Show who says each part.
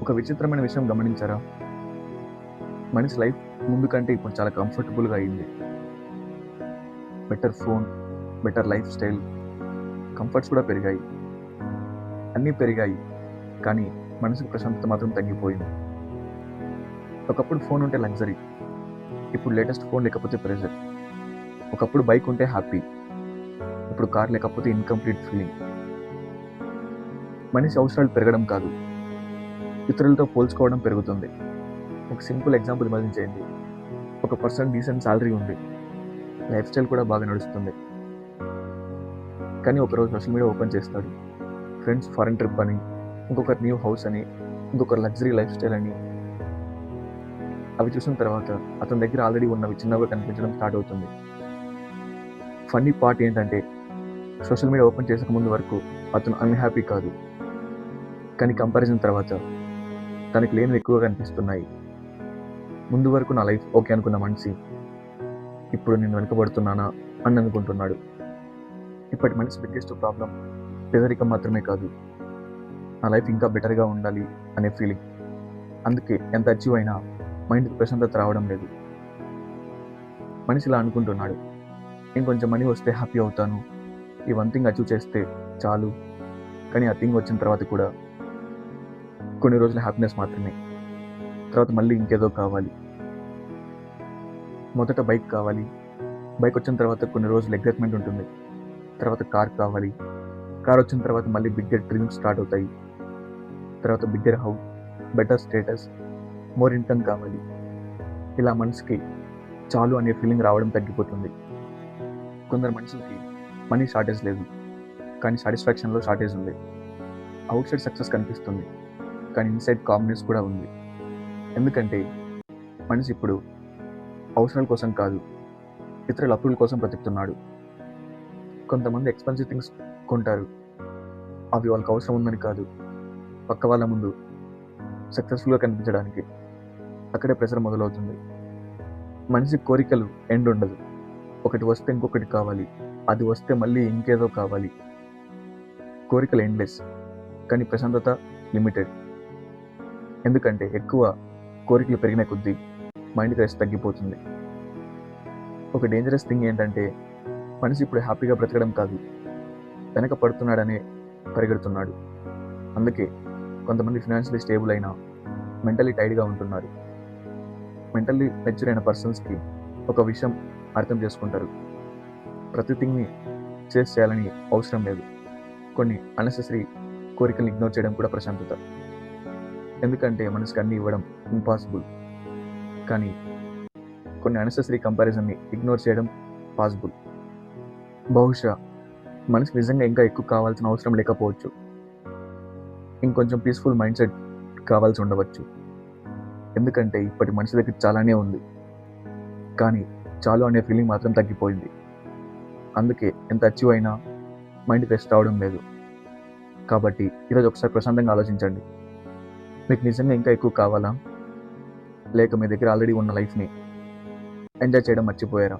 Speaker 1: ఒక విచిత్రమైన విషయం గమనించారా? మనిషి లైఫ్ ముందు కంటే ఇప్పుడు చాలా కంఫర్టబుల్గా అయింది. Better phone, better life style, comforts కూడా పెరిగాయి. అన్నీ పెరిగాయి, కానీ మనసుకు ప్రశాంతత మాత్రం తగ్గిపోయింది. ఒకప్పుడు ఫోన్ ఉంటే లగ్జరీ, ఇప్పుడు లేటెస్ట్ ఫోన్ లేకపోతే ప్రెజర్. ఒకప్పుడు బైక్ ఉంటే హ్యాపీ, ఇప్పుడు కార్ లేకపోతే ఇన్కంప్లీట్ ఫీలింగ్. మనిషి అవసరాలు పెరగడం కాదు, ఇతరులతో పోల్చుకోవడం పెరుగుతుంది. ఒక సింపుల్ ఎగ్జాంపుల్ ఇమాజిన్ చేయండి. ఒక పర్సన్ డీసెంట్ శాలరీ ఉంది, లైఫ్ స్టైల్ కూడా బాగా నడుస్తుంది. కానీ ఒకరోజు సోషల్ మీడియా ఓపెన్ చేస్తాడు. ఫ్రెండ్స్ ఫారెన్ ట్రిప్ అని, ఇంకొకరు న్యూ హౌస్ అని, ఇంకొకరు లగ్జరీ లైఫ్ స్టైల్ అని. అవి చూసిన తర్వాత అతని దగ్గర ఆల్రెడీ ఉన్నవి చిన్నగా కనిపించడం స్టార్ట్ అవుతుంది. ఫన్నీ పార్ట్ ఏంటంటే, సోషల్ మీడియా ఓపెన్ చేసక ముందు వరకు అతను అన్హ్యాపీ కాదు, కానీ కంపారిజన్ తర్వాత తనకి లేనివి ఎక్కువగా కనిపిస్తున్నాయి. ముందు వరకు నా లైఫ్ ఓకే అనుకున్న మనిషి ఇప్పుడు నేను వెనుకబడుతున్నానా అని అనుకుంటున్నాడు. ఇప్పటి మనిషి బిగ్గెస్ట్ ప్రాబ్లం పేదరికం మాత్రమే కాదు, నా లైఫ్ ఇంకా బెటర్గా ఉండాలి అనే ఫీలింగ్. అందుకే ఎంత అచీవ్ అయినా మైండ్కి ప్రశాంతత రావడం లేదు. మనిషి ఇలా అనుకుంటున్నాడు, ఇంకొంచెం మనీ వస్తే హ్యాపీ అవుతాను, ఈ వన్ థింగ్ అచీవ్ చేస్తే చాలు. కానీ ఆ థింగ్ వచ్చిన తర్వాత కూడా కొన్ని రోజుల హ్యాపీనెస్ మాత్రమే, తర్వాత మళ్ళీ ఇంకేదో కావాలి. మొదట బైక్ కావాలి, బైక్ వచ్చిన తర్వాత కొన్ని రోజులు ఎగ్జైట్మెంట్ ఉంటుంది, తర్వాత కార్ కావాలి, కార్ వచ్చిన తర్వాత మళ్ళీ బిగ్గర్ డ్రీమ్స్ స్టార్ట్ అవుతాయి, తర్వాత bigger house, better status, more income కావాలి. ఇలా మనసుకి చాలు అనే ఫీలింగ్ రావడం తగ్గిపోతుంది. కొందరు మనుషులకి మనీ షార్టేజ్ లేదు, కానీ సాటిస్ఫాక్షన్లో షార్టేజ్ ఉంది. అవుట్ సైడ్ సక్సెస్ కనిపిస్తుంది, కానీ ఇన్సైడ్ కామ్నెస్ కూడా ఉంది. ఎందుకంటే మనిషి ఇప్పుడు అవసరాల కోసం కాదు, ఇతరుల అప్రూవల్ కోసం బ్రతుకుతున్నాడు. కొంతమంది ఎక్స్పెన్సివ్ థింగ్స్ కొంటారు, అవి వాళ్ళకి అవసరం ఉందని కాదు, పక్క వాళ్ళ ముందు సక్సెస్ఫుల్గా కనిపించడానికి. అక్కడే ప్రెషర్ మొదలవుతుంది. మనిషి కోరికలు ఎండ్ ఉండదు, ఒకటి వస్తే ఇంకొకటి కావాలి, అది వస్తే మళ్ళీ ఇంకేదో కావాలి. కోరికలు ఎండ్లెస్, కానీ ప్రశాంతత లిమిటెడ్. ఎందుకంటే ఎక్కువ కోరికలు పెరిగిన కొద్దీ మైండ్కి రెస్ట్ తగ్గిపోతుంది. ఒక డేంజరస్ థింగ్ ఏంటంటే, మనిషి ఇప్పుడు హ్యాపీగా బ్రతకడం కాదు, వెనక పడుతున్నాడనే పరిగెడుతున్నాడు. అందుకే కొంతమంది ఫినాన్షియలీ స్టేబుల్ అయినా మెంటలీ టైడ్గా ఉంటున్నారు. మెంటల్లీ మెచ్యూర్ అయిన పర్సన్స్కి ఒక విషయం అర్థం చేసుకుంటారు, ప్రతి థింగ్ని చేసి చేయాలని అవసరం లేదు. కొన్ని అన్నెసెసరీ కోరికల్ని ఇగ్నోర్ చేయడం కూడా ప్రశాంతత. ఎందుకంటే మనసుకి అన్నీ ఇవ్వడం ఇంపాసిబుల్, కానీ కొన్ని అన్నెసెసరీ కంపారిజన్ని ఇగ్నోర్ చేయడం పాసిబుల్. బహుశా మనసుకి నిజంగా ఇంకా ఎక్కువ కావాల్సిన అవసరం లేకపోవచ్చు, ఇంకొంచెం పీస్ఫుల్ మైండ్ సెట్ కావాల్సి ఉండవచ్చు. ఎందుకంటే ఇప్పటి మనిషి దగ్గర చాలానే ఉంది, కానీ చాలు అనే ఫీలింగ్ మాత్రం తగ్గిపోయింది. అందుకే ఎంత అచీవ్ అయినా మైండ్కి రెస్ట్ రావడం లేదు. కాబట్టి ఈరోజు ఒకసారి ప్రశాంతంగా ఆలోచించండి, మీకు నిజంగా ఇంకా ఎక్కువ కావాలా, లేక మీ దగ్గర ఆల్రెడీ ఉన్న లైఫ్ని ఎంజాయ్ చేయడం మర్చిపోయారా?